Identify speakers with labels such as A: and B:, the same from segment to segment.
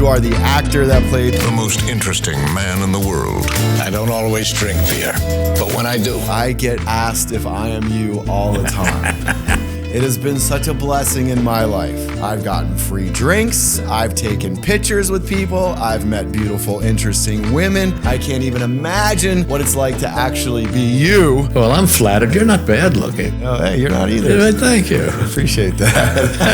A: You are the actor that played
B: the most interesting man in the world.
C: I don't always drink beer, but when I do,
A: I get asked if I am you all the time. It has been such a blessing in my life. I've gotten free drinks, I've taken pictures with people, I've met beautiful, interesting women. I can't even imagine what it's like to actually be you.
C: well, I'm flattered. You're not bad looking.
A: Oh, hey, you're not either.
C: Thank you.
A: Appreciate that.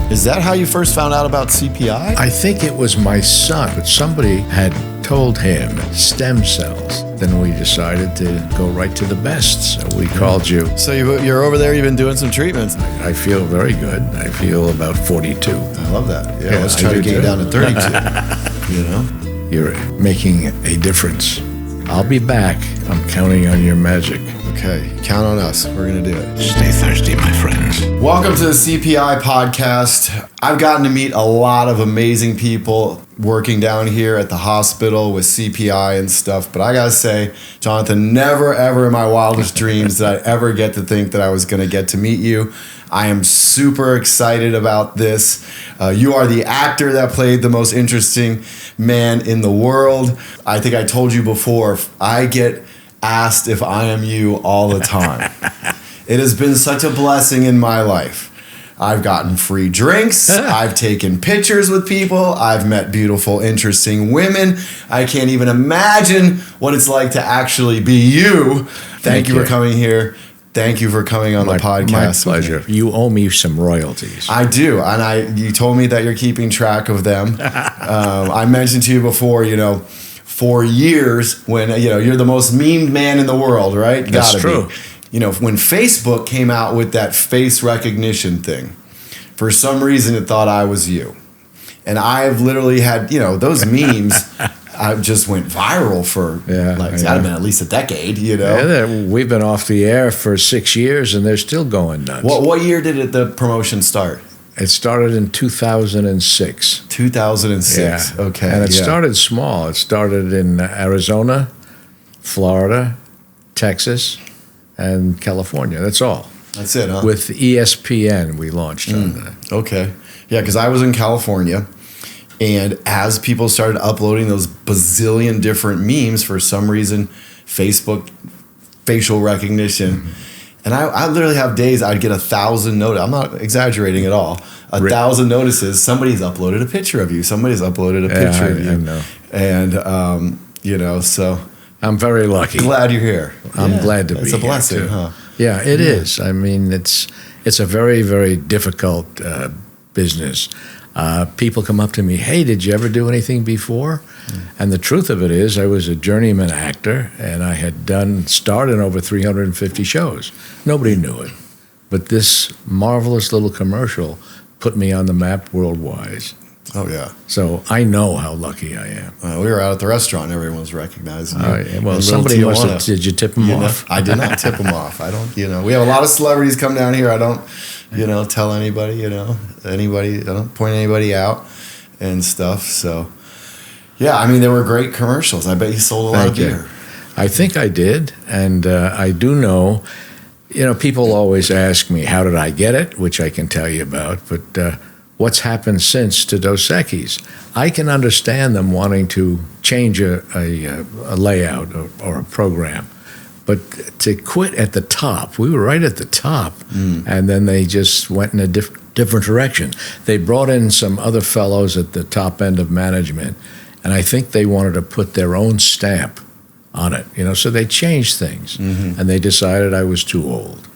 A: Is that how you first found out about CPI?
C: I think it was my son, but somebody had told him stem cells. Then we decided to go right to the best. So we called you.
A: So you're over there, you've been doing some treatments.
C: I feel very good. I feel about 42.
A: I love that.
C: Yeah,
A: let's try
C: I
A: to
C: do
A: get
C: too.
A: down to 32. You know?
C: You're making a difference. I'll be back. I'm counting on your magic.
A: Okay, count on us. We're going to do it.
C: Stay thirsty, my friends.
A: Welcome to the CPI podcast. I've gotten to meet a lot of amazing people working down here at the hospital with CPI and stuff. But I got to say, Jonathan, never, ever in my wildest dreams did I ever get to think that I was going to get to meet you. I am super excited about this. You are the actor that played the most interesting man in the world. I think I told you before, I get asked if I am you all the time. It has been such a blessing in my life. I've gotten free drinks, I've taken pictures with people, I've met beautiful, interesting women. I can't even imagine what it's like to actually be you. Thank you for coming here. Thank you for coming on the podcast.
C: My pleasure. You owe me some royalties.
A: I do, and you told me that you're keeping track of them. I mentioned to you before, for years when, you're the most memed man in the world, right?
C: That's true.
A: When Facebook came out with that face recognition thing, for some reason it thought I was you. And I've literally had, those memes, I just went viral for, it's got to have been at least a decade,
C: Yeah, we've been off the air for 6 years and they're still going nuts.
A: What year did the promotion start?
C: It started in 2006.
A: 2006,
C: yeah.
A: Okay.
C: And it started small. It started in Arizona, Florida, Texas, and California. That's all.
A: That's it, huh?
C: With ESPN, we launched on that.
A: Okay. Yeah, because I was in California, and as people started uploading those bazillion different memes, for some reason, Facebook facial recognition, and I literally have days I'd get 1,000 notices. I'm not exaggerating at all. 1,000 notices. Somebody's uploaded a picture of you. Somebody's uploaded a picture of you.
C: I know.
A: And, so...
C: I'm very lucky.
A: Glad you're here.
C: I'm glad to be here.
A: It's a blessing,
C: too.
A: huh?
C: Yeah, it is. I mean, it's a very, very difficult business. People come up to me, hey, did you ever do anything before? And the truth of it is, I was a journeyman actor, and I had starred in over 350 shows. Nobody knew it. But this marvelous little commercial put me on the map worldwide.
A: Oh, yeah.
C: So I know how lucky I am.
A: We were out at the restaurant, and everyone was recognizing you.
C: Well, somebody must have, did you tip them off?
A: I did not tip them off. I don't, we have a lot of celebrities come down here. I don't, tell anybody, anybody, I don't point anybody out and stuff. So, yeah, I mean, they were great commercials. I bet you sold a lot of beer.
C: I think I did. And I do know, people always ask me, how did I get it? Which I can tell you about. But what's happened since to Dos Equis? I can understand them wanting to change a layout or a program. But to quit at the top, we were right at the top, and then they just went in a different direction. They brought in some other fellows at the top end of management, and I think they wanted to put their own stamp on it, so they changed things, and they decided I was too old.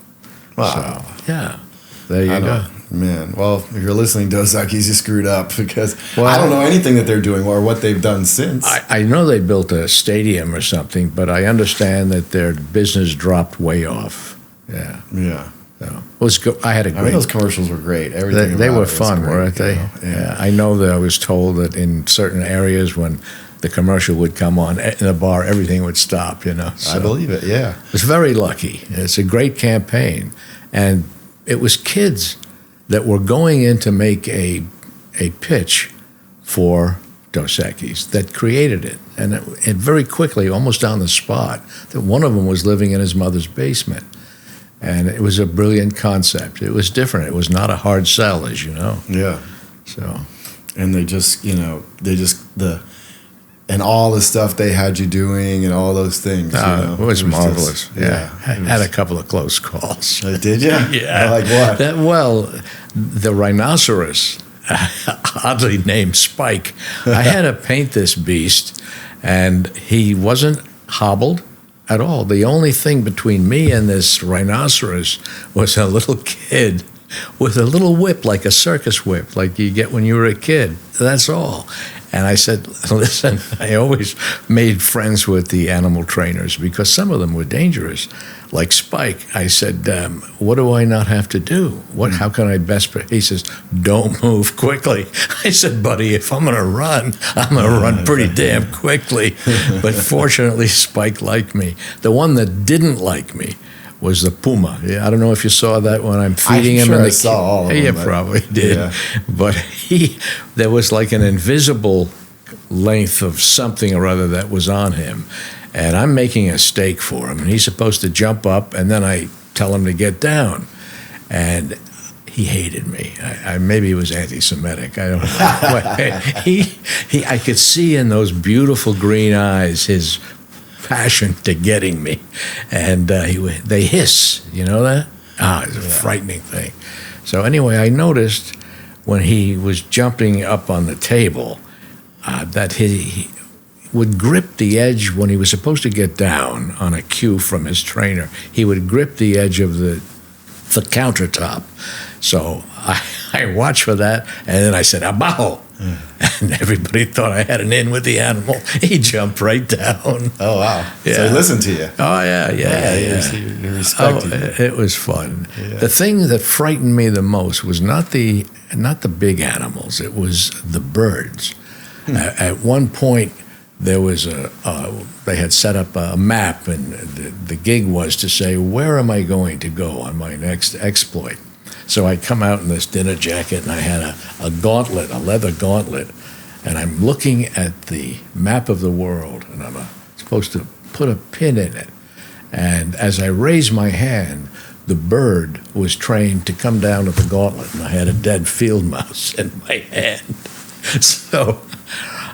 A: Wow.
C: So, yeah, there you go.
A: Man, well, if you're listening, Dos Equis, you screwed up because I don't know anything that they're doing or what they've done since.
C: I know they built a stadium or something, but I understand that their business dropped way off. Yeah.
A: Yeah.
C: So I had a great...
A: I mean, those commercials were great. Everything
C: they were
A: about it was
C: fun,
A: great,
C: weren't they?
A: Yeah.
C: I know that I was told that in certain areas when the commercial would come on in a bar, everything would stop, So
A: I believe it, yeah.
C: I was very lucky. It's a great campaign. And it was kids that were going in to make a pitch for Dos Equis that created it. And it very quickly, almost on the spot, that one of them was living in his mother's basement. And it was a brilliant concept. It was different. It was not a hard sell, as you know.
A: Yeah.
C: So
A: and they just and all the stuff they had you doing and all those things.
C: It was marvelous.
A: Just,
C: I had a couple of close calls.
A: Did you?
C: Yeah.
A: Like what?
C: The rhinoceros, oddly named Spike. I had to paint this beast, and he wasn't hobbled at all. The only thing between me and this rhinoceros was a little kid with a little whip, like a circus whip, like you get when you were a kid. That's all. And I said, listen, I always made friends with the animal trainers because some of them were dangerous, like Spike. I said, what do I not have to do? How can I best? He says, don't move quickly. I said, buddy, if I'm going to run, I'm going to run pretty damn quickly. But fortunately, Spike liked me. The one that didn't like me was the puma. Yeah, I don't know if you saw that when I'm feeding him.
A: I saw all of them.
C: You probably did. Yeah. But there was like an invisible length of something or other that was on him. And I'm making a steak for him. And he's supposed to jump up, and then I tell him to get down. And he hated me. Maybe he was anti-Semitic. I don't know. I could see in those beautiful green eyes his passion to getting me, and they hiss. You know that? It's a frightening thing. So anyway, I noticed when he was jumping up on the table that he would grip the edge when he was supposed to get down on a cue from his trainer. He would grip the edge of the countertop. So I watched for that, and then I said, abajo. And everybody thought I had an in with the animal. He jumped right down.
A: Oh, wow.
C: Yeah.
A: So he listened to you.
C: Oh, yeah.
A: He respected you.
C: It was fun.
A: Yeah.
C: The thing that frightened me the most was not the big animals. It was the birds. At one point, there was they had set up a map, and the gig was to say, where am I going to go on my next exploit? So I come out in this dinner jacket, and I had a gauntlet, a leather gauntlet, and I'm looking at the map of the world, and I'm supposed to put a pin in it. And as I raised my hand, the bird was trained to come down to the gauntlet, and I had a dead field mouse in my hand. So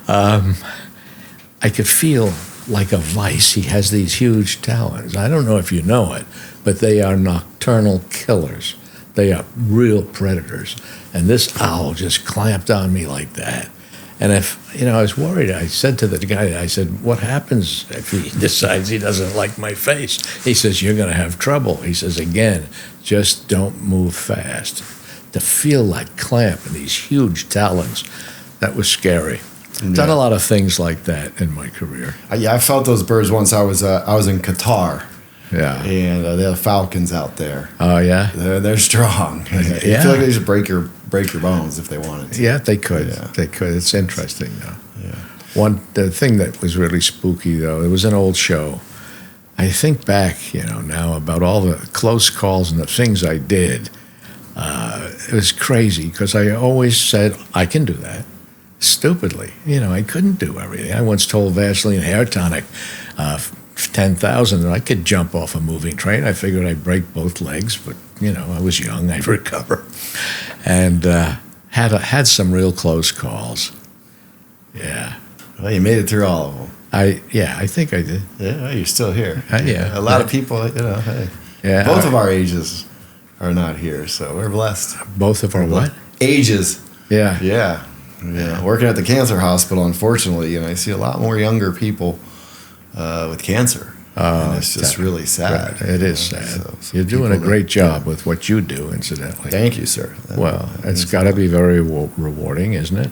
C: I could feel like a vice. He has these huge talons. I don't know if you know it, but they are nocturnal killers. They are real predators. And this owl just clamped on me like that. And I was worried. I said to the guy, I said, what happens if he decides he doesn't like my face? He says, you're going to have trouble. He says, again, just don't move fast. To feel like clamp and these huge talons, that was scary. Yeah. Done a lot of things like that in my career.
A: I felt those birds once. I was in Qatar.
C: Yeah.
A: And they have falcons out there.
C: Oh, yeah?
A: They're strong.
C: Yeah.
A: I feel like they should break your bones if they wanted to.
C: Yeah, they could.
A: Yeah.
C: They could. It's interesting, though.
A: Yeah.
C: The thing that was really spooky, though, it was an old show. I think back, now about all the close calls and the things I did. It was crazy because I always said, I can do that. Stupidly. I couldn't do everything. I once told Vaseline Hair Tonic 10,000 that I could jump off a moving train. I figured I'd break both legs, but, I was young. I'd recover. And had some real close calls. Yeah.
A: Well, you made it through all of them.
C: I think I did.
A: Yeah, well, you're still here.
C: Yeah.
A: A lot of people, hey.
C: Yeah.
A: Both of our ages are not here, so we're blessed.
C: Both of our what?
A: Ages.
C: Yeah.
A: Yeah. Working at the cancer hospital, unfortunately, I see a lot more younger people with cancer. And it's just really sad.
C: It is sad. So you're doing a great job with what you do, incidentally.
A: Thank you, sir.
C: It's got to be very rewarding, isn't it?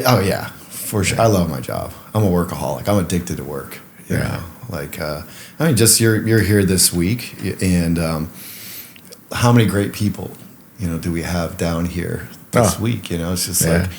A: Oh, yeah, for sure. I love my job. I'm a workaholic. I'm addicted to work. You know? Like, just you're here this week, and how many great people, do we have down here this week? It's just like,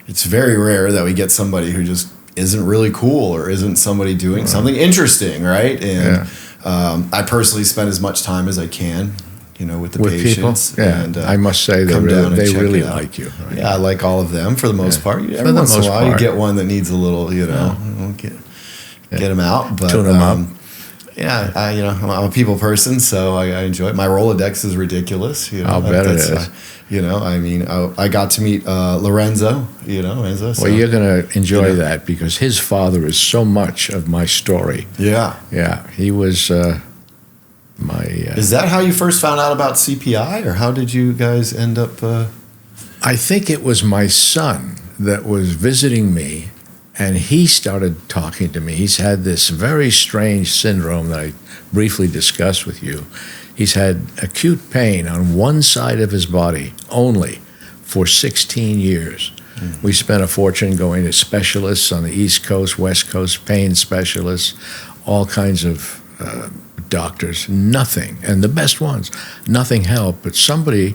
A: it's very rare that we get somebody who just isn't really cool or isn't somebody doing something interesting, right? And I personally spend as much time as I can, with the patients.
C: People? Yeah, and I must say they really like you. Right?
A: Yeah, I like all of them for the most part. Every once in a while, you get one that needs a little, get them out. But,
C: tune them up.
A: I'm a people person, so I enjoy it. My Rolodex is ridiculous.
C: I'll bet it is.
A: I got to meet Lorenzo. Lorenzo. So.
C: Well, you're going to enjoy that because his father is so much of my story.
A: Yeah.
C: Yeah. He was my.
A: Is that how you first found out about CPI, or how did you guys end up?
C: I think it was my son that was visiting me, and he started talking to me. He's had this very strange syndrome that I briefly discussed with you. He's had acute pain on one side of his body only for 16 years. Mm-hmm. We spent a fortune going to specialists on the East Coast, West Coast, pain specialists, all kinds of doctors, nothing. And the best ones, nothing helped. But somebody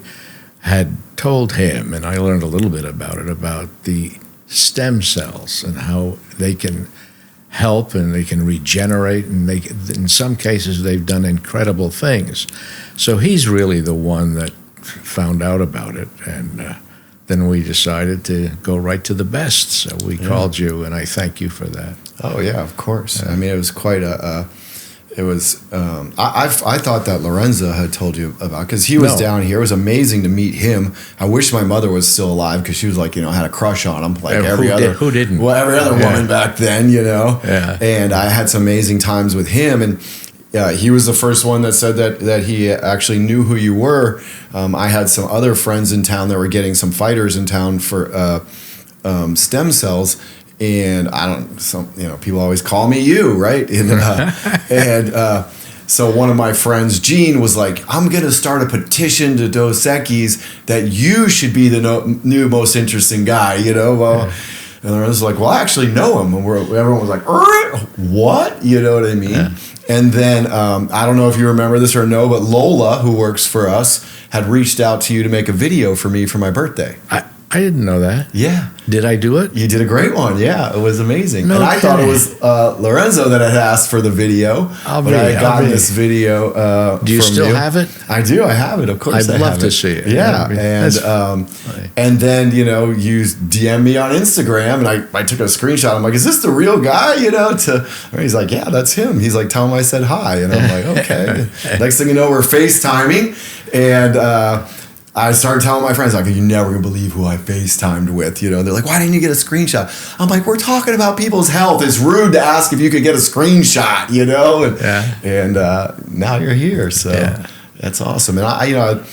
C: had told him, and I learned a little bit about it, about the stem cells and how they can help and they can regenerate, and in some cases they've done incredible things. So he's really the one that found out about it, and then we decided to go right to the best. So we called you, and I thank you for that.
A: Oh yeah, of course. I mean, it was quite I thought that Lorenzo had told you about, because he was down here. It was amazing to meet him. I wish my mother was still alive, because she was like, had a crush on him, like every other woman back then,
C: Yeah.
A: And I had some amazing times with him, and he was the first one that said that he actually knew who you were. I had some other friends in town that were getting some fighters in town for stem cells. And people always call me you, right? So one of my friends, Gene, was like, I'm going to start a petition to Dos Equis that you should be the new most interesting guy, Well, and I was like, well, I actually know him. And everyone was like, what? You know what I mean? Yeah. And then, I don't know if you remember this or no, but Lola, who works for us, had reached out to you to make a video for me for my birthday.
C: I didn't know that.
A: Yeah.
C: Did I do it?
A: You did a great one. Yeah, it was amazing.
C: No
A: and I
C: kidding.
A: thought it was Lorenzo that had asked for the video. I got this video
C: Do you
A: from
C: still have it?
A: I do. I have it. Of course
C: I'd love to see it.
A: Yeah. And then, you DM me on Instagram, and I took a screenshot. I'm like, is this the real guy? And he's like, yeah, that's him. He's like, tell him I said hi. And I'm like, okay. Next thing you know, we're FaceTiming, and I started telling my friends, like, you're never going to believe who I FaceTimed with. They're like, why didn't you get a screenshot? I'm like, we're talking about people's health. It's rude to ask if you could get a screenshot, And now you're here. So that's awesome. And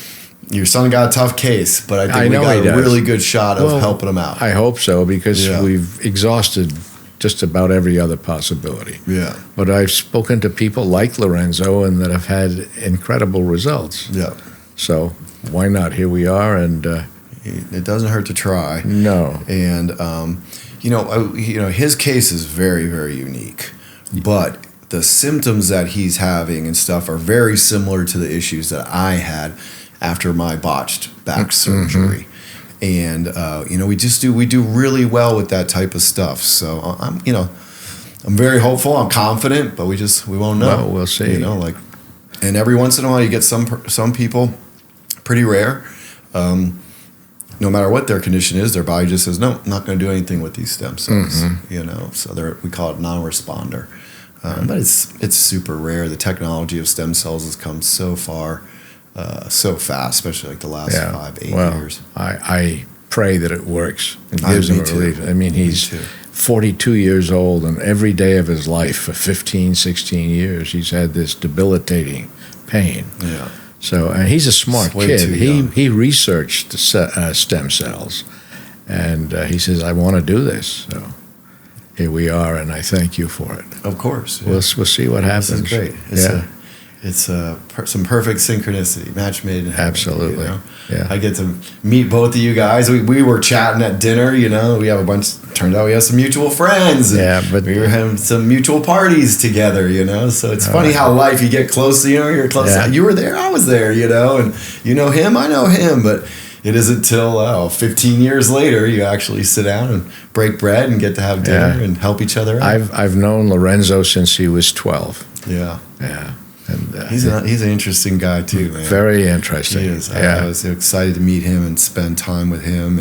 A: your son got a tough case, but I think we got a really good shot of helping him out.
C: I hope so, because we've exhausted just about every other possibility.
A: Yeah.
C: But I've spoken to people like Lorenzo and that have had incredible results.
A: Yeah.
C: So why not? Here we are, and
A: it doesn't hurt to try.
C: No.
A: And his case is very, very unique, but the symptoms that he's having and stuff are very similar to the issues that I had after my botched back surgery. And we do really well with that type of stuff. So I'm very hopeful. I'm confident, but we won't know.
C: Well, we'll see.
A: And every once in a while, you get some people, pretty rare, no matter what their condition is, their body just says, no, I'm not going to do anything with these stem cells. So we call it non-responder. But it's super rare. The technology of stem cells has come so far, so fast, especially like the last 5-8 years.
C: I pray that it works. It gives him a relief. I mean, he's 42 years old, and every day of his life for 15, 16 years, he's had this debilitating pain.
A: Yeah.
C: So, and he's a smart kid. He researched stem cells, and he says, I want to do this. So here we are, and I thank you for it.
A: Of course. Yeah.
C: We'll see what happens.
A: This is great. It's some perfect synchronicity, match made in heaven.
C: Absolutely. Yeah.
A: I get to meet both of you guys. We were chatting at dinner, we have a bunch, turned out we have some mutual friends.
C: But
A: we were having some mutual parties together, So it's funny how life, you get close, you're close.
C: Yeah.
A: You were there, I was there, and you know him, I know him, but it isn't till 15 years later you actually sit down and break bread and get to have dinner and help each other out.
C: I've known Lorenzo since he was 12.
A: Yeah.
C: Yeah. And
A: he's an interesting guy too, man.
C: Very interesting.
A: He is. I was excited to meet him and spend time with him,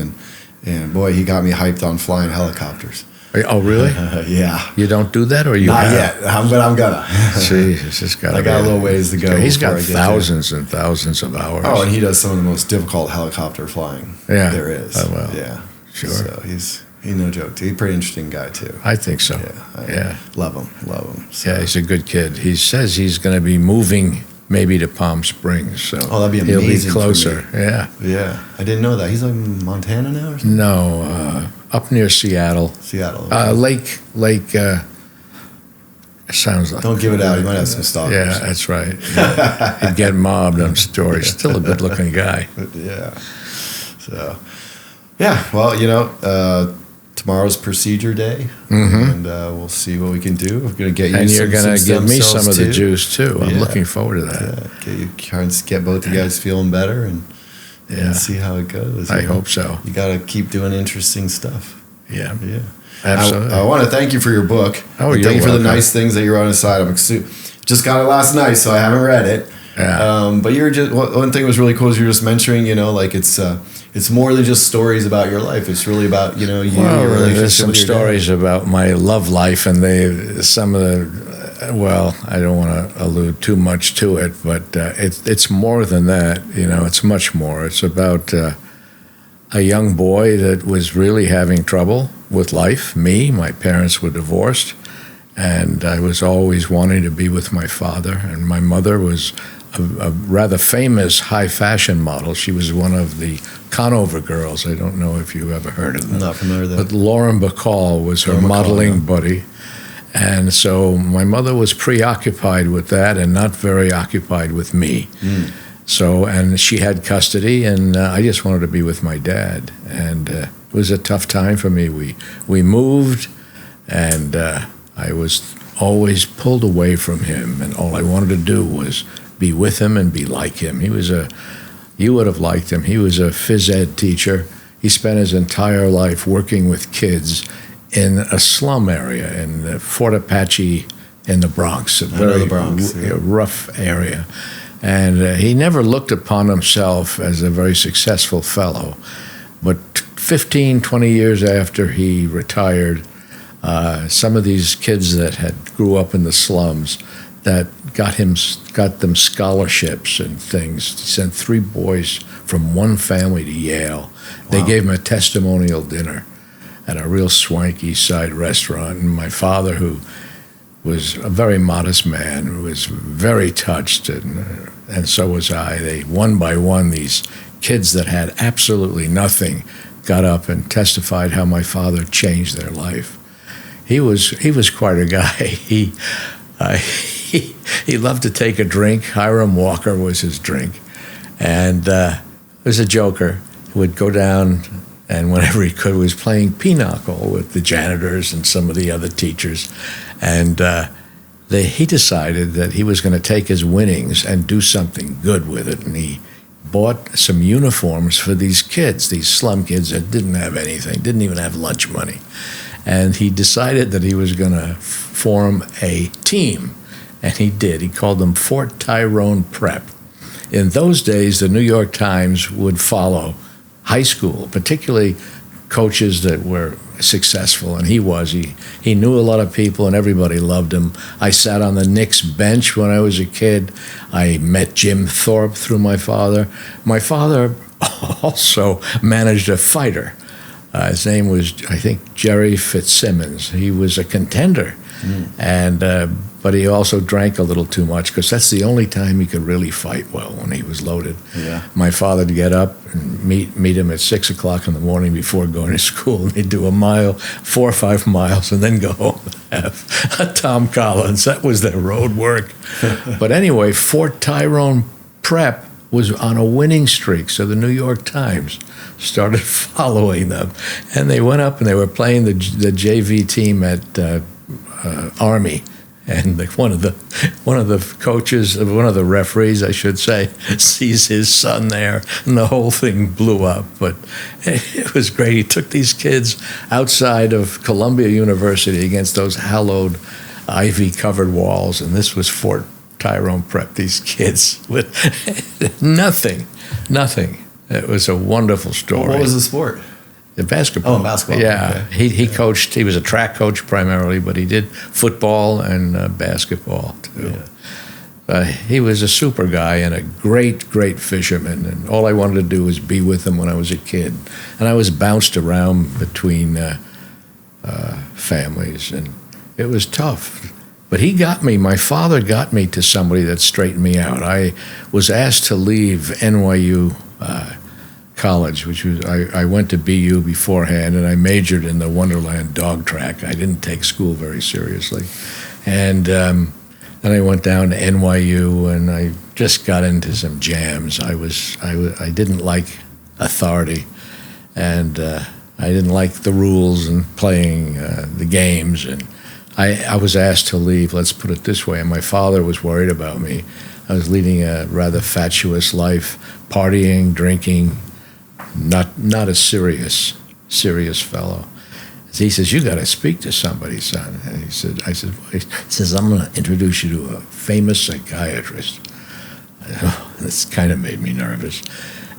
A: and boy, he got me hyped on flying helicopters.
C: Oh, really?
A: Yeah.
C: You don't do that, or you
A: Not
C: have?
A: yet, but I'm gonna.
C: Jeez, it's got.
A: I got a little ways to go.
C: He's got
A: before I get
C: thousands and thousands of hours.
A: there. Oh, and he does some of the most difficult helicopter flying there is.
C: Oh, well.
A: Yeah.
C: Sure.
A: So he's no joke. He's a pretty interesting guy too.
C: I think so.
A: Yeah. Love him. So.
C: Yeah, he's a good kid. He says he's going to be moving maybe to Palm Springs. So
A: that'd be amazing.
C: He'll be closer. Yeah.
A: Yeah. I didn't know that. He's like in Montana now or something?
C: No, up near Seattle.
A: Seattle. Okay.
C: Lake. Sounds like.
A: Don't give it out. You might have some stalkers.
C: Yeah, that's right. Yeah. He'd get mobbed on stories. Still a good-looking guy.
A: Yeah. So, yeah. Well, tomorrow's procedure day, and we'll see what we can do. We're going to get you.
C: And you're going to give me
A: cells
C: some of the
A: too.
C: juice too. I'm looking forward to that.
A: Yeah. Get both you guys feeling better and see how it goes.
C: I hope so.
A: You got to keep doing interesting stuff.
C: Yeah.
A: Yeah.
C: Absolutely.
A: I want to thank you for your book.
C: Oh,
A: and
C: you're
A: thank you for the
C: welcome.
A: nice things that you wrote on the side. Just got it last night, so I haven't read it.
C: Yeah.
A: But you're just one thing was really cool is you were just mentioning, like it's more than just stories about your life. It's really about you, your relationship.
C: There's some
A: with your
C: stories about my love life, and some of the. Well, I don't want to allude too much to it, but it's more than that. It's much more. It's about a young boy that was really having trouble with life. My parents were divorced, and I was always wanting to be with my father. And my mother was a rather famous high fashion model. She was one of the Conover girls. I don't know if you ever heard of them.
D: I'm not familiar with that.
C: But Lauren Bacall was her modeling buddy. And so my mother was preoccupied with that and not very occupied with me. So, and she had custody, and I just wanted to be with my dad. And it was a tough time for me. We moved, and I was always pulled away from him, and all I wanted to do was be with him and be like him. You would have liked him. He was a phys ed teacher. He spent his entire life working with kids in a slum area in Fort Apache in the Bronx, a very rough area. And he never looked upon himself as a very successful fellow. But 15, 20 years after he retired, some of these kids that grew up in the slums that got them scholarships and things. He sent 3 boys from one family to Yale. They gave him a testimonial dinner at a real swanky East Side restaurant. And my father, who was a very modest man, was very touched, and so was I. They, one by one, these kids that had absolutely nothing got up and testified how my father changed their life. He was quite a guy. He loved to take a drink. Hiram Walker was his drink, and was a joker. He would go down, and whenever he could, was playing pinochle with the janitors and some of the other teachers. And he decided that he was going to take his winnings and do something good with it. And he bought some uniforms for these kids, these slum kids that didn't have anything, didn't even have lunch money. And he decided that he was going to form a team. And he did. He called them Fort Tyrone Prep. In those days, the New York Times would follow high school, particularly coaches that were successful, and he was. He knew a lot of people, and everybody loved him. I sat on the Knicks bench when I was a kid. I met Jim Thorpe through my father. My father also managed a fighter. His name was, I think, Jerry Fitzsimmons. He was a contender, but he also drank a little too much because that's the only time he could really fight well, when he was loaded. Yeah. My father would get up and meet him at 6 o'clock in the morning before going to school, and they'd do 4 or 5 miles, and then go home and have a Tom Collins. That was their road work. But anyway, Fort Tyrone Prep was on a winning streak, so the New York Times started following them, and they went up and they were playing the JV team at Army. And one of the coaches, one of the referees, I should say, sees his son there, and the whole thing blew up. But it was great. He took these kids outside of Columbia University against those hallowed, ivy-covered walls, and this was Fort Tyrone Prep. These kids with nothing. It was a wonderful story.
A: What was the sport?
C: Basketball.
A: Oh, basketball.
C: Yeah,
A: Okay.
C: he coached. He was a track coach primarily, but he did football and basketball too.
A: Yeah.
C: He was a super guy and a great, great fisherman. And all I wanted to do was be with him when I was a kid. And I was bounced around between families, and it was tough. But he got me. My father got me to somebody that straightened me out. I was asked to leave NYU college, which was I went to BU beforehand, and I majored in the Wonderland dog track. I didn't take school very seriously, and then I went down to NYU, and I just got into some jams. I didn't like authority, and I didn't like the rules and playing the games, and I was asked to leave. Let's put it this way, and my father was worried about me. I was leading a rather fatuous life, partying, drinking. Not a serious fellow. He says, "You got to speak to somebody, son." And I said, "I'm going to introduce you to a famous psychiatrist." This kind of made me nervous.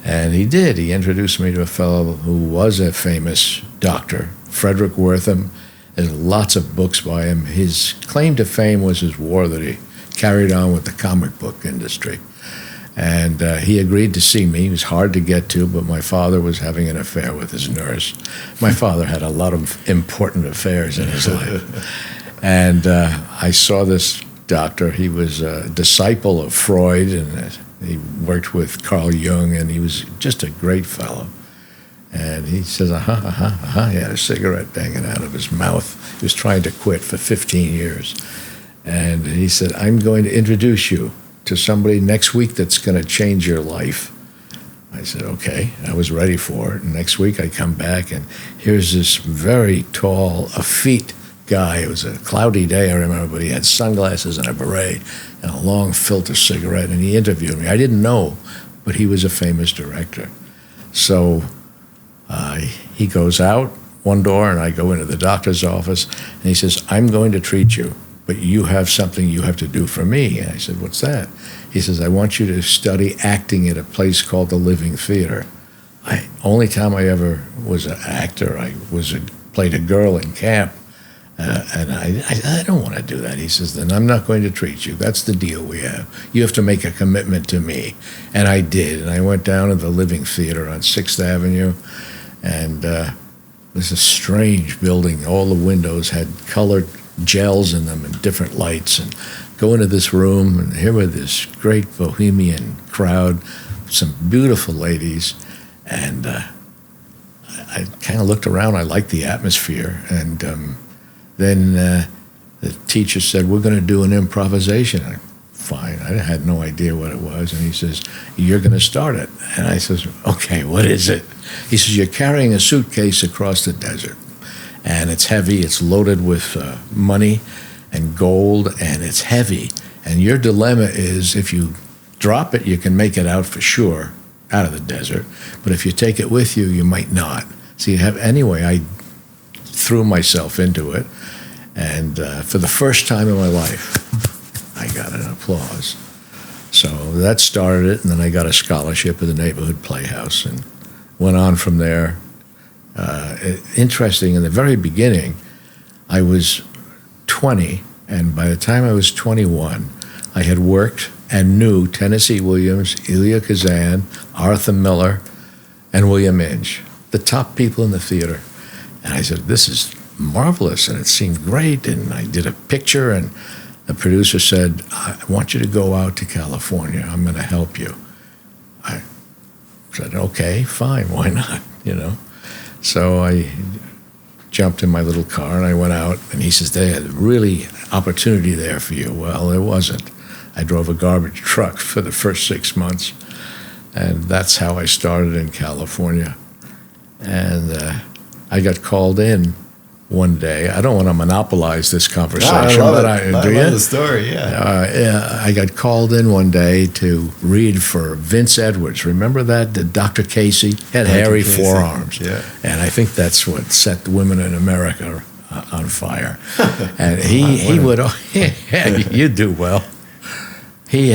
C: And he did. He introduced me to a fellow who was a famous doctor, Frederick Wortham. There's lots of books by him. His claim to fame was his war that he carried on with the comic book industry. And he agreed to see me. He was hard to get to, but my father was having an affair with his nurse. My father had a lot of important affairs in his life. And I saw this doctor. He was a disciple of Freud, and he worked with Carl Jung, and he was just a great fellow. And he says, He had a cigarette banging out of his mouth. He was trying to quit for 15 years. And he said, "I'm going to introduce you to somebody next week that's going to change your life." I said, okay. I was ready for it. And next week I come back, and here's this very tall, effete guy. It was a cloudy day, I remember, but he had sunglasses and a beret and a long filter cigarette, and he interviewed me. I didn't know, but he was a famous director. So he goes out one door, and I go into the doctor's office, and he says, "I'm going to treat you, but you have something you have to do for me." And I said, "What's that?" He says, "I want you to study acting at a place called the Living Theater." Only time I ever was an actor, played a girl in camp, and I don't want to do that. He says, "Then I'm not going to treat you. That's the deal we have. You have to make a commitment to me." And I did, and I went down to the Living Theater on 6th Avenue, and it was a strange building. All the windows had colored gels in them and different lights, and go into this room, and here were this great bohemian crowd, some beautiful ladies, and I kind of looked around. I liked the atmosphere, and then the teacher said, "We're going to do an improvisation." Fine. I had no idea what it was, and he says, "You're going to start it." And I says, "Okay, what is it?" He says, "You're carrying a suitcase across the desert, and it's heavy. It's loaded with money and gold, and it's heavy. And your dilemma is, if you drop it, you can make it out for sure, out of the desert. But if you take it with you, you might not." So anyway, I threw myself into it, and for the first time in my life, I got an applause. So that started it, and then I got a scholarship at the neighborhood playhouse, and went on from there. Interesting, in the very beginning, I was 20, and by the time I was 21, I had worked and knew Tennessee Williams, Elia Kazan, Arthur Miller, and William Inge, the top people in the theater. And I said, "This is marvelous," and it seemed great, and I did a picture, and the producer said, "I want you to go out to California. I'm going to help you." I said, "Okay, fine, why not?" So I jumped in my little car, and I went out, and he says, "There's really opportunity there for you." Well, there wasn't. I drove a garbage truck for the first 6 months, and that's how I started in California. And I got called in one day. I don't want to monopolize this conversation, but I love
A: the story. Yeah.
C: I got called in one day to read for Vince Edwards. Remember that? Dr. Casey had hairy forearms.
A: Yeah.
C: And I think that's what set the women in America on fire. And he would, you do well. He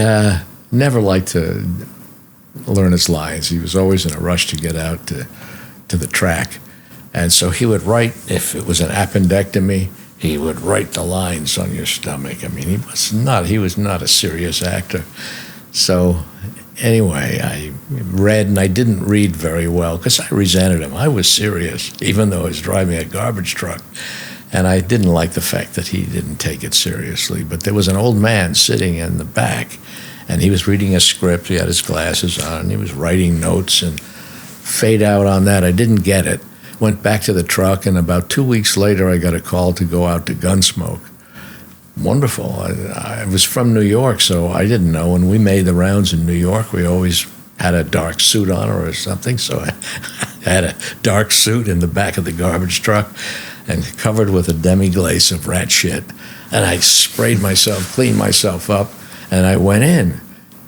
C: never liked to learn his lines. He was always in a rush to get out to the track. And so he would write, if it was an appendectomy, he would write the lines on your stomach. I mean, he was not a serious actor. So anyway, I read, and I didn't read very well because I resented him. I was serious, even though I was driving a garbage truck. And I didn't like the fact that he didn't take it seriously. But there was an old man sitting in the back, and he was reading a script. He had his glasses on, and he was writing notes, and fade out on that. I didn't get it. Went back to the truck, and about 2 weeks later, I got a call to go out to Gunsmoke. Wonderful. I was from New York, so I didn't know. When we made the rounds in New York, we always had a dark suit on or something, so I had a dark suit in the back of the garbage truck and covered with a demi-glace of rat shit. And I sprayed myself, cleaned myself up, and I went in.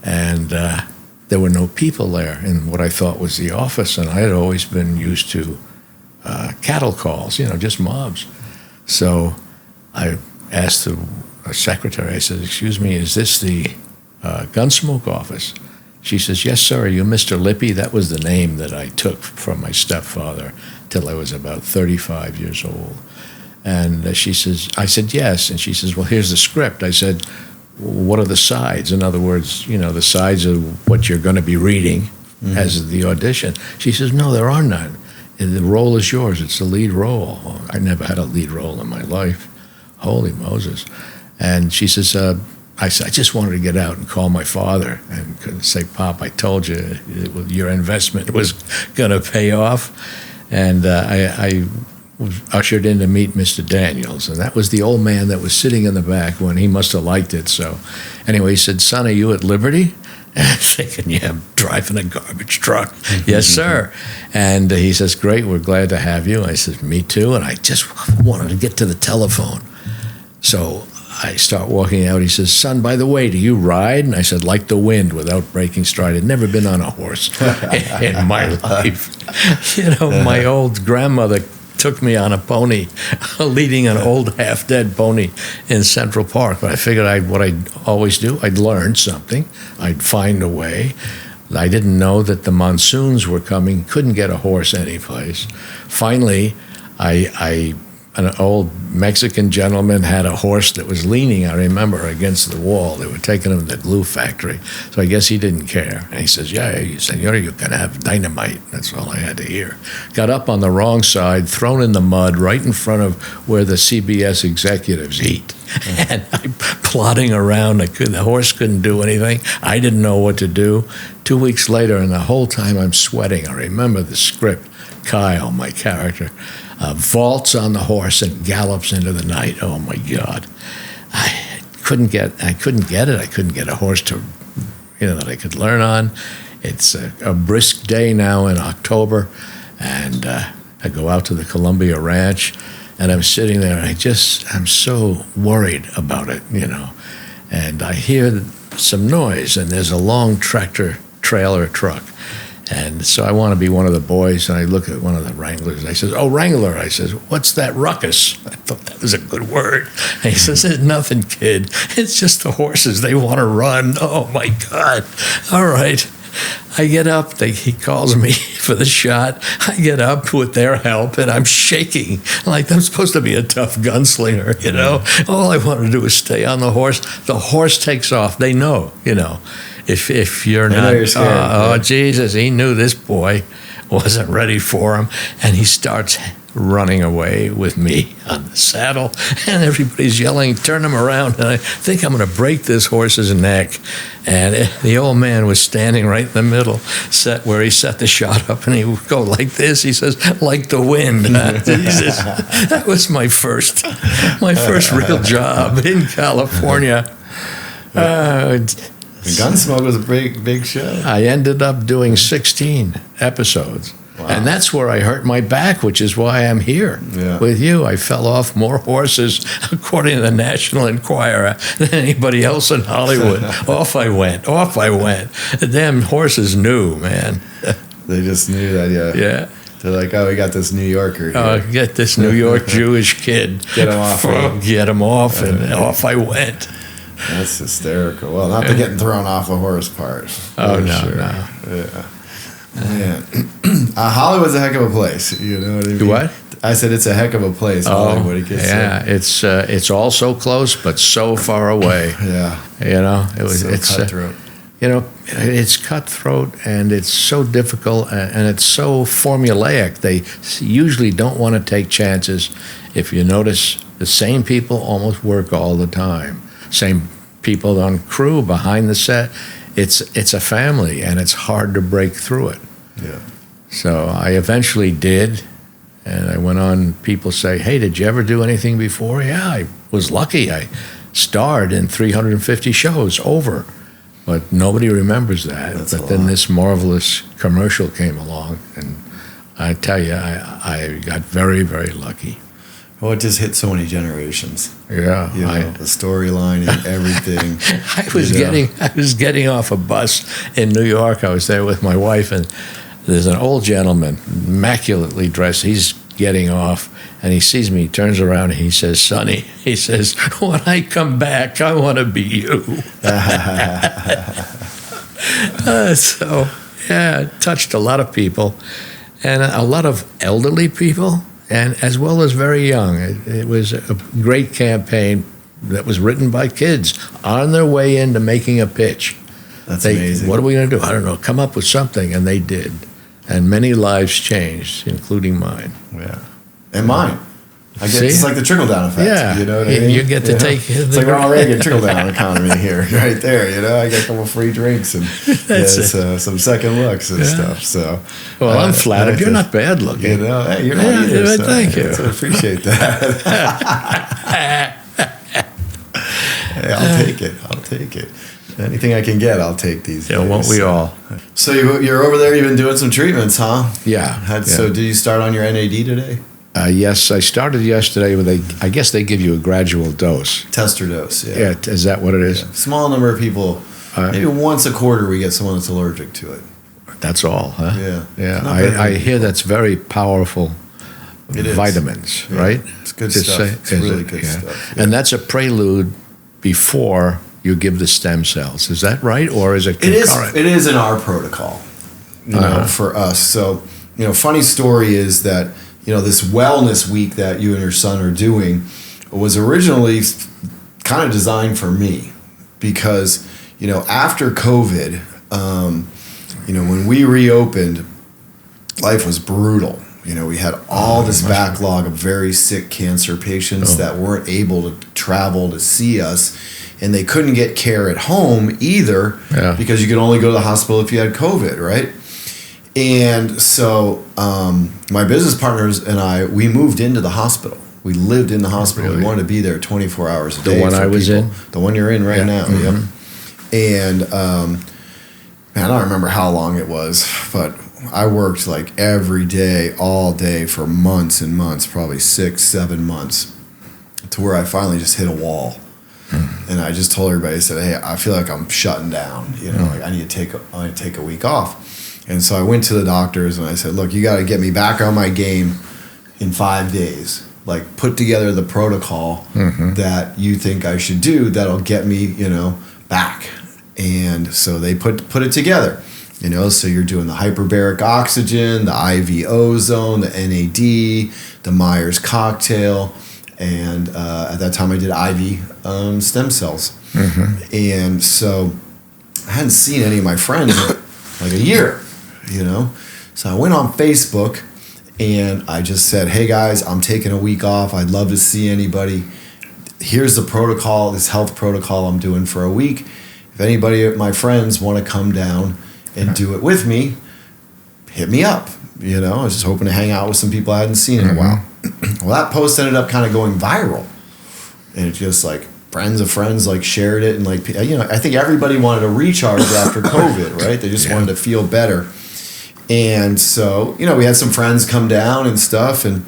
C: And there were no people there in what I thought was the office, and I had always been used to cattle calls, just mobs. So I asked the secretary, I said, "Excuse me, is this the Gunsmoke office?" She says, "Yes, sir. Are you Mr. Lippy?" That was the name that I took from my stepfather till I was about 35 years old. And she says, I said, "Yes." And she says, "Well, here's the script." I said, "What are the sides?" In other words, the sides of what you're going to be reading as the audition. She says, "No, there are none. The role is yours. It's the lead role." Well, I never had a lead role in my life. Holy Moses. And she says, I said, "I just wanted to get out and call my father and say, Pop, I told you your investment was going to pay off." And I was ushered in to meet Mr. Daniels. And that was the old man that was sitting in the back when he must have liked it. So anyway, he said, "Son, are you at Liberty?" And I'm thinking, yeah, I'm driving a garbage truck. "Yes, sir." And he says, "Great, we're glad to have you." I said, "Me too." And I just wanted to get to the telephone. So I start walking out. He says, "Son, by the way, do you ride?" And I said, "Like the wind, without breaking stride." I'd never been on a horse in my life. My old grandmother took me on a pony, leading an old half-dead pony in Central Park. But I figured what I'd always do, I'd learn something. I'd find a way. I didn't know that the monsoons were coming, couldn't get a horse anyplace. Finally, an old Mexican gentleman had a horse that was leaning, I remember, against the wall. They were taking him to the glue factory. So I guess he didn't care. And he says, "Yeah," he said, "You're going to have dynamite." That's all I had to hear. Got up on the wrong side, thrown in the mud right in front of where the CBS executives eat. And I'm plodding around. The horse couldn't do anything. I didn't know what to do. 2 weeks later, and the whole time I'm sweating, I remember the script. Kyle, my character, vaults on the horse and gallops into the night. Oh my God! I couldn't get it. I couldn't get a horse that I could learn on. It's a brisk day now in October, and I go out to the Columbia Ranch, and I'm sitting there. I'm so worried about it, And I hear some noise, and there's a long tractor-trailer truck. And so I want to be one of the boys, and I look at one of the wranglers. I says, "Oh, Wrangler," I says, "what's that ruckus?" I thought that was a good word. And he says, "It's nothing, kid. It's just the horses. They want to run." Oh, my God. All right. I get up. He calls me for the shot. I get up with their help, and I'm shaking. Like I'm supposed to be a tough gunslinger, All I want to do is stay on the horse. The horse takes off. They know, If you're not, oh, Jesus, he knew this boy wasn't ready for him. And he starts running away with me on the saddle. And everybody's yelling, "Turn him around." And I think I'm going to break this horse's neck. And the old man was standing right in the middle, where he set the shot up. And he would go like this. He says, "Like the wind." Jesus, that was my first real job in California.
A: Gunsmoke was a big show.
C: I ended up doing 16 episodes. Wow. And that's where I hurt my back, which is why I'm here with you. I fell off more horses, according to the National Enquirer, than anybody else in Hollywood. Off I went. The damn horses knew, man.
A: They just knew that, yeah. They're like, "Oh, we got this New Yorker here.
C: Oh, get this New York Jewish kid.
A: Get him off.
C: Get him off, and off I went.
A: That's hysterical. Well, not the getting thrown off a horse part.
C: Oh, no,
A: sure.
C: no.
A: Yeah. Man, Hollywood's a heck of a place. You know what I mean?
C: What?
A: I said it's a heck of a place. Hollywood. It gets
C: it's all so close but so far away.
A: Yeah,
C: It's
A: cutthroat.
C: It's cutthroat and it's so difficult and it's so formulaic. They usually don't want to take chances. If you notice, the same people almost work all the time. Same people on crew, behind the set. It's a family and it's hard to break through it.
A: Yeah.
C: So I eventually did, and I went on. People say, "Hey, did you ever do anything before?" Yeah, I was lucky. I starred in 350 shows over. But nobody remembers that. But then this marvelous commercial came along, and I tell you, I got very, very lucky.
A: Well, it just hit so many generations.
C: Yeah,
A: the storyline and everything.
C: I was getting off a bus in New York. I was there with my wife, and there's an old gentleman, immaculately dressed. He's getting off, and he sees me, he turns around, and he says, "Sonny," he says, "when I come back, I want to be you." So, yeah, it touched a lot of people, and a lot of elderly people, and as well as very young. It was a great campaign that was written by kids on their way into making a pitch.
A: That's amazing.
C: What are we going to do? I don't know. Come up with something, and they did. And many lives changed, including mine.
A: Yeah. And mine. I guess it's like the trickle-down effect.
C: Yeah.
A: You know what I mean?
C: You get to take...
A: It's like Ronald Reagan trickle-down economy here, right there. I get a couple free drinks and some second looks and stuff. So,
C: well, I'm flattered. You're not bad looking.
A: Hey, you're not either. So
C: thank you.
A: I appreciate that. Hey, I'll take it. Anything I can get, I'll take these days.
C: Yeah, won't we all?
A: So you're over there, you've been doing some treatments, huh?
C: Yeah.
A: So did you start on your NAD today?
C: Yes, I started yesterday with I guess they give you a gradual dose.
A: Tester dose, yeah.
C: Yeah, is that what it is?
A: Yeah. Small number of people, maybe once a quarter we get someone that's allergic to it.
C: That's all, huh?
A: Yeah.
C: I hear that's very powerful vitamins,
A: yeah.
C: Right?
A: It's good stuff. It's really good stuff. Yeah.
C: And that's a prelude before you give the stem cells. Is that right, or is it concurrent?
A: It is in our protocol, for us. So, funny story is that, this wellness week that you and your son are doing was originally kind of designed for me because, after COVID, when we reopened, life was brutal. We had all this backlog of very sick cancer patients that weren't able to travel to see us. And they couldn't get care at home either because you could only go to the hospital if you had COVID, right? And so my business partners and I, we moved into the hospital. We lived in the hospital. Really? We wanted to be there 24 hours a day.
C: The one I was in?
A: The one you're in right now,
C: mm-hmm.
A: Yep. And I don't remember how long it was, but I worked like every day, all day for months and months, probably 6-7 months, to where I finally just hit a wall. And I just told everybody, I said, "Hey, I feel like I'm shutting down. Like I need to take a week off." And so I went to the doctors and I said, "Look, you got to get me back on my game in 5 days. Like put together the protocol that you think I should do that'll get me, back." And so they put it together. So you're doing the hyperbaric oxygen, the IV ozone, the NAD, the Myers cocktail. And at that time, I did IV stem cells. And so I hadn't seen any of my friends in like a year, So I went on Facebook and I just said, "Hey, guys, I'm taking a week off. I'd love to see anybody. Here's the protocol, this health protocol I'm doing for a week. If anybody of my friends want to come down and do it with me, hit me up." I was just hoping to hang out with some people I hadn't seen in a while. Well, that post ended up kind of going viral. And it's just like friends of friends shared it. And I think everybody wanted to recharge after COVID, right? They just wanted to feel better. And so, we had some friends come down and stuff. And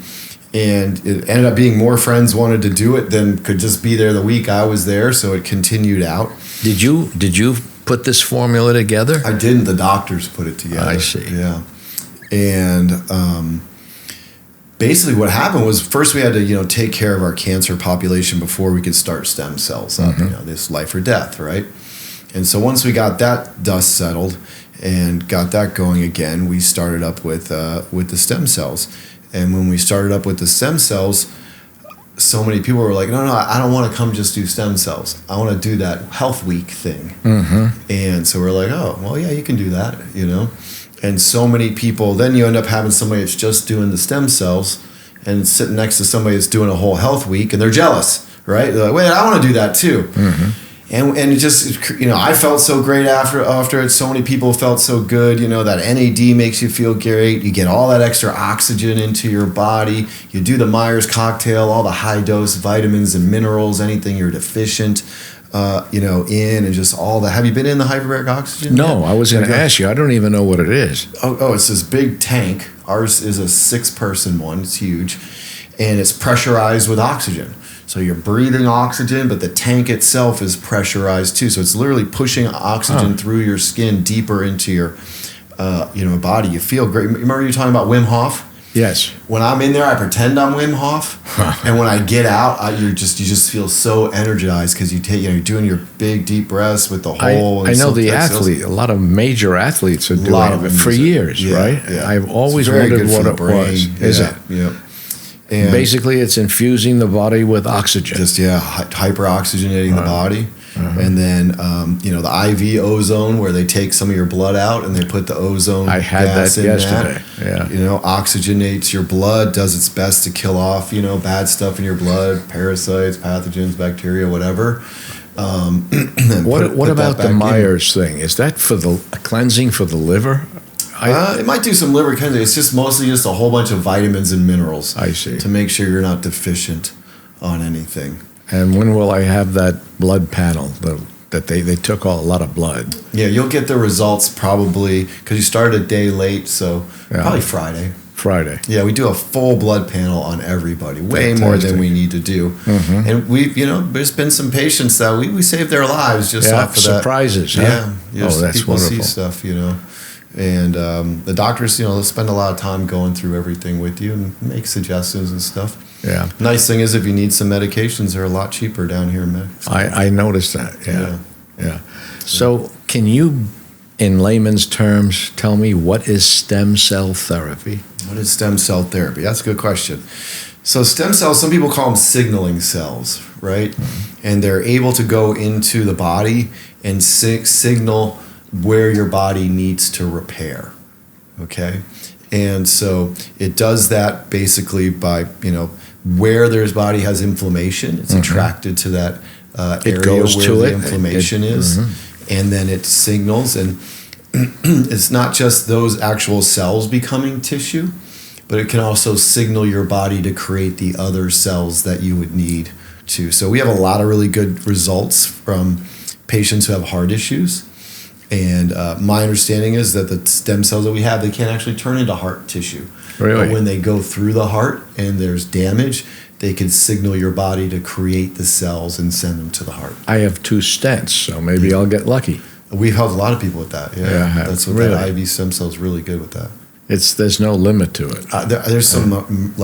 A: it ended up being more friends wanted to do it than could just be there the week I was there. So it continued out.
C: Did you put this formula together?
A: I didn't. The doctors put it together.
C: I see.
A: Yeah. And basically what happened was first we had to, take care of our cancer population before we could start stem cells up, this life or death, right? And so once we got that dust settled and got that going again, we started up with the stem cells. And when we started up with the stem cells, so many people were like, no, I don't want to come just do stem cells. I want to do that health week thing. And so we're like, oh, well, yeah, you can do that, And so many people, then you end up having somebody that's just doing the stem cells and sitting next to somebody that's doing a whole health week, and they're jealous, right? They're like, wait, I want to do that too. And it just, I felt so great after it. So many people felt so good. That NAD makes you feel great. You get all that extra oxygen into your body. You do the Myers cocktail, all the high dose vitamins and minerals, anything you're deficient, in, and just all that. Have you been in the hyperbaric oxygen?
C: No,
A: yet?
C: I was going to ask you. I don't even know what it is.
A: Oh, it's this big tank. Ours is a 6-person one. It's huge. And it's pressurized with oxygen. So you're breathing oxygen, but the tank itself is pressurized too. So it's literally pushing oxygen through your skin deeper into your, body. You feel great. Remember you were talking about Wim Hof?
C: Yes.
A: When I'm in there, I pretend I'm Wim Hof, and when I get out, you just feel so energized because you're doing your big deep breaths with the whole.
C: I know the athlete. A lot of major athletes are doing it for years, right?
A: Yeah.
C: I've always wondered what it was. Is it?
A: Yeah. And
C: basically, it's infusing the body with oxygen.
A: Just hyper-oxygenating the body. And then, the IV ozone, where they take some of your blood out and they put the ozone
C: I had
A: gas
C: that
A: in
C: yesterday.
A: that.
C: Yeah.
A: Oxygenates your blood, does its best to kill off, bad stuff in your blood, parasites, pathogens, bacteria, whatever.
C: What about the Myers thing? Is that for the cleansing for the liver?
A: It might do some liver cleansing. It's just mostly just a whole bunch of vitamins and minerals.
C: I see.
A: To make sure you're not deficient on anything.
C: And when will I have that blood panel? That they took a lot of blood.
A: Yeah, you'll get the results probably because you started a day late, so probably Friday.
C: Friday.
A: Yeah, we do a full blood panel on everybody, way
C: Fantastic.
A: more than we need to do. And we've, there's been some patients that we saved their lives just off of that.
C: Surprises. Huh?
A: Yeah,
C: that's
A: people
C: wonderful.
A: see stuff, And the doctors, they'll spend a lot of time going through everything with you and make suggestions and stuff.
C: Yeah.
A: Nice thing is if you need some medications, they're a lot cheaper down here in Mexico.
C: I noticed that. Yeah. So can you, in layman's terms, tell me what is stem cell therapy?
A: What is stem cell therapy? That's a good question. So stem cells, some people call them signaling cells, right? And they're able to go into the body and signal where your body needs to repair, okay? And so it does that basically by, where their body has inflammation, it's attracted to that area
C: goes
A: where
C: to
A: the
C: it.
A: inflammation is, and then it signals, and it's not just those actual cells becoming tissue, but it can also signal your body to create the other cells that you would need to. So we have a lot of really good results from patients who have heart issues. And my understanding is that the stem cells that we have, they can't actually turn into heart tissue.
C: Really?
A: But when they go through the heart and there's damage, they can signal your body to create the cells and send them to the heart.
C: I have 2 stents, so maybe I'll get lucky.
A: We've helped a lot of people with that. Yeah, that's what
C: really?
A: that IV stem cell is really good with that.
C: There's no limit to it.
A: There's some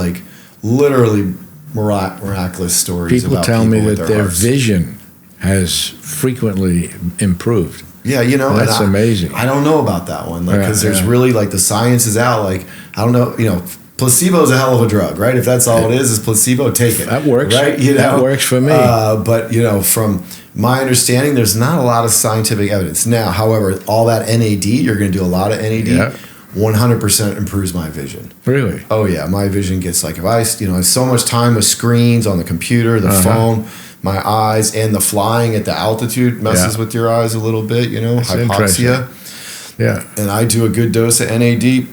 A: literally miraculous stories.
C: People
A: about
C: tell
A: people
C: me
A: with
C: that
A: their
C: their
A: hearts.
C: vision has frequently improved.
A: Yeah,
C: that's amazing.
A: I don't know about that one, because there's really the science is out. I don't know, placebo is a hell of a drug, right? If that's all it is placebo, take it.
C: That works,
A: right?
C: That works for me.
A: But from my understanding, there's not a lot of scientific evidence. Now, however, all that NAD, you're going to do a lot of NAD.
C: Yeah.
A: 100% improves my vision.
C: Really?
A: Oh yeah, my vision gets if I have so much time with screens on the computer, the phone. My eyes and the flying at the altitude messes with your eyes a little bit,
C: That's
A: hypoxia.
C: Yeah.
A: And I do a good dose of NAD,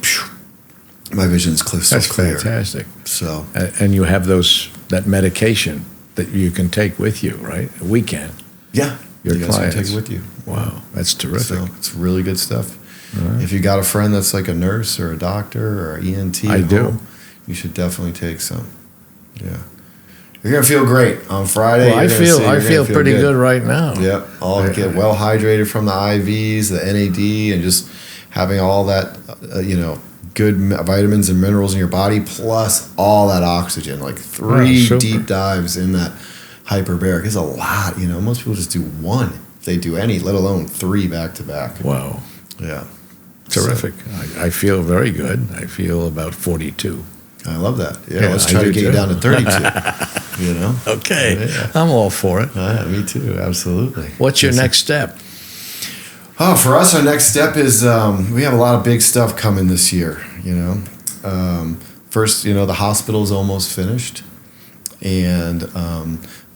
A: my vision's clear.
C: That's fantastic.
A: So,
C: and you have that medication that you can take with you, right? We can.
A: Yeah.
C: Your
A: you guys can
C: clients.
A: take it with you.
C: Wow, that's terrific.
A: So it's really good stuff.
C: Right.
A: If you got a friend that's like a nurse or a doctor or an ENT at home, you should definitely take some. Yeah. You're gonna feel great on Friday.
C: Well, I feel pretty good right now.
A: Yep. Get well hydrated from the IVs, the NAD, and just having all that, good vitamins and minerals in your body, plus all that oxygen. 3 deep dives in that hyperbaric is a lot. Most people just do 1 if they do any, let alone 3 back to back.
C: Wow.
A: Yeah.
C: Terrific. I feel very good. I feel about 42.
A: I love that. Yeah,
C: Yeah,
A: let's
C: I
A: try to
C: do
A: get you
C: too.
A: down to 32. You know?
C: Okay.
A: Yeah.
C: I'm all for it.
A: Me too. Absolutely.
C: What's your next step?
A: Oh, for us, our next step is we have a lot of big stuff coming this year. You know, first, you know, the hospital's almost finished, and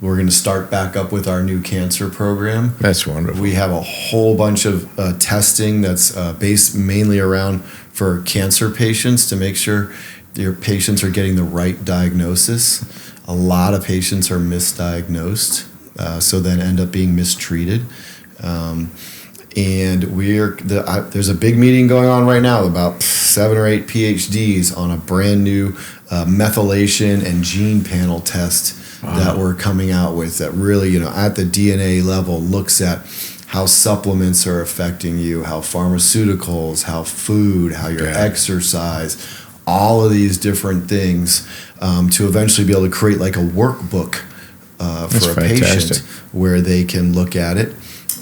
A: we're going to start back up with our new cancer program.
C: That's wonderful.
A: We have a whole bunch of testing that's based mainly around for cancer patients to make sure your patients are getting the right diagnosis. A lot of patients are misdiagnosed, so then end up being mistreated. And there's a big meeting going on right now, about 7 or 8 PhDs on a brand new methylation and gene panel test that we're coming out with that really, you know, at the DNA level looks at how supplements are affecting you, how pharmaceuticals, how food, how your exercise, all of these different things to eventually be able to create like a workbook for a patient where they can look at it.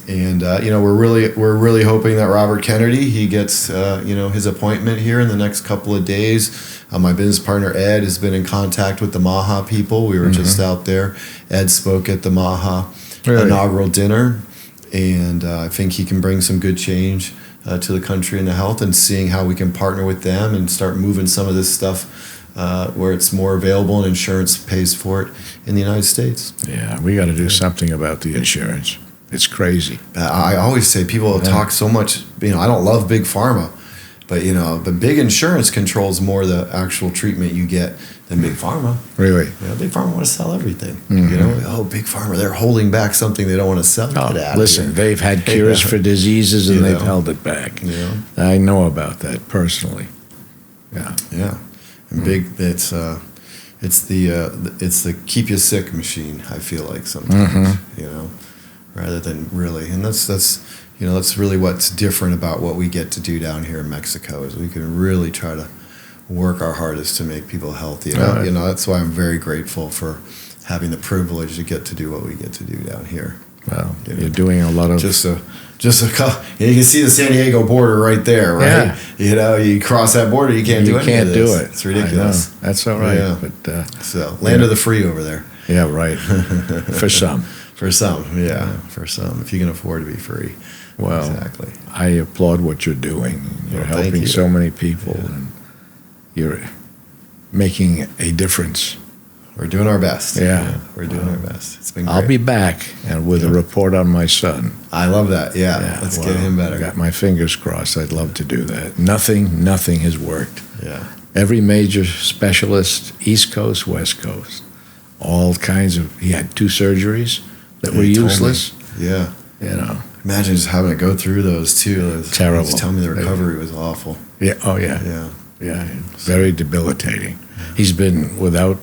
A: And you know, we're really hoping that Robert Kennedy, he gets you know, his appointment here in the next couple of days. My business partner Ed has been in contact with the Maha people. We were just out there. Ed spoke at the Maha inaugural dinner, and I think he can bring some good change to the country and the health, and seeing how we can partner with them and start moving some of this stuff where it's more available and insurance pays for it in the United States.
C: Yeah, we got to do something about the insurance. It's crazy.
A: I always say people talk so much, you know, I don't love big pharma, but, you know, the big insurance controls more the actual treatment you get than big pharma.
C: Really?
A: You know, big pharma want to sell everything. You know, big pharma, they're holding back something they don't want to sell.
C: Listen, they've had cures for diseases and they've held it back.
A: Yeah.
C: I know about that personally. Yeah.
A: Yeah. And big, it's the keep you sick machine, I feel like sometimes, you know, rather than really, and that's you know, that's really what's different about what we get to do down here in Mexico, is we can really try to work our hardest to make people healthy. And you know, that's why I'm very grateful for having the privilege to get to do what we get to do down here.
C: Well, you're doing a lot of
A: just a you can see the San Diego border right there, right?
C: Yeah.
A: You know, you cross that border, you can't do any of this.
C: You can't do it.
A: It's ridiculous.
C: That's all right.
A: Yeah.
C: But
A: so land of the free over there.
C: Yeah, right. For some.
A: For some, for some, if you can afford to be free.
C: Well,
A: exactly.
C: I applaud what you're doing. You're helping so many people, and you're making a difference.
A: We're doing our best.
C: Yeah.
A: We're doing our best. It's been great.
C: I'll be back and with a report on my son.
A: I love that. Yeah. Let's get him better.
C: I got my fingers crossed. I'd love to do that. Nothing has worked.
A: Yeah.
C: Every major specialist, East Coast, West Coast, all kinds of. He had 2 surgeries that were useless.
A: Yeah.
C: You know.
A: Imagine just having to go through those too.
C: Terrible.
A: Just tell me the recovery was awful.
C: Yeah. Oh yeah.
A: Yeah.
C: Yeah. Very debilitating. He's been without.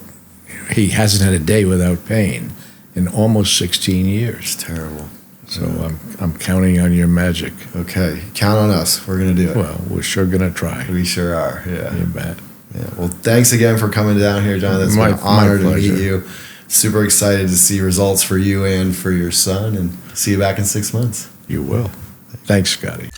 C: He hasn't had a day without pain in almost 16 years.
A: It's terrible.
C: So I'm counting on your magic.
A: Okay, count on us. We're gonna do it.
C: Well, we're sure gonna try.
A: We sure are. Yeah.
C: You bet.
A: Yeah. Well, thanks again for coming down here, John. It's been an honor to meet you. Super excited to see results for you and for your son, and see you back in 6 months.
C: You will. Thanks, Scotty.